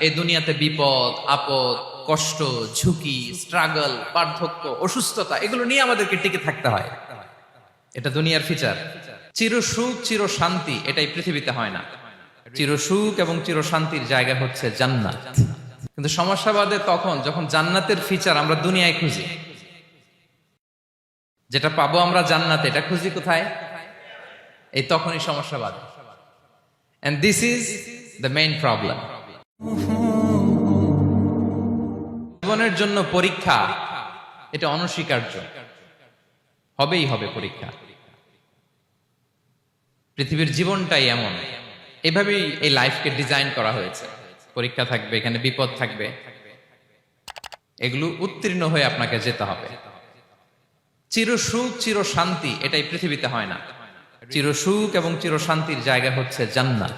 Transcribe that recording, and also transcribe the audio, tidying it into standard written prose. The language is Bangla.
এই দুনিয়াতে বিপদ আপদ, কষ্ট, ঝুঁকি, স্ট্রাগল, বার্ধক্য, অসুস্থতা এগুলো নিয়ে আমাদেরকে টিকে থাকতে হয়। এটা দুনিয়ার ফিচার। চির সুখ চির শান্তি এটাই পৃথিবীতে হয় না। চির সুখ এবং চির শান্তির জায়গা হচ্ছে জান্নাত। কিন্তু সমস্যা বাদে তখন যখন জান্নাতের ফিচার আমরা দুনিয়ায় খুঁজি। যেটা পাবো আমরা জান্নাতে, এটা খুঁজি কোথায়? এই তখনই সমস্যা বাদে। And this is the main problem. জীবনের জন্য পরীক্ষা এটা অনস্বীকার্য, হবেই হবে পরীক্ষা। পৃথিবীর জীবনটাই এমন, এভাবেই এই লাইফকে ডিজাইন করা হয়েছে। পরীক্ষা থাকবে, এখানে বিপদ থাকবে, এগুলো উত্তীর্ণ হয়ে আপনাকে যেতে হবে। চির সুখ চির শান্তি এটাই পৃথিবীতে হয় না। চির সুখ এবং চির শান্তির জায়গা হচ্ছে জান্নাত।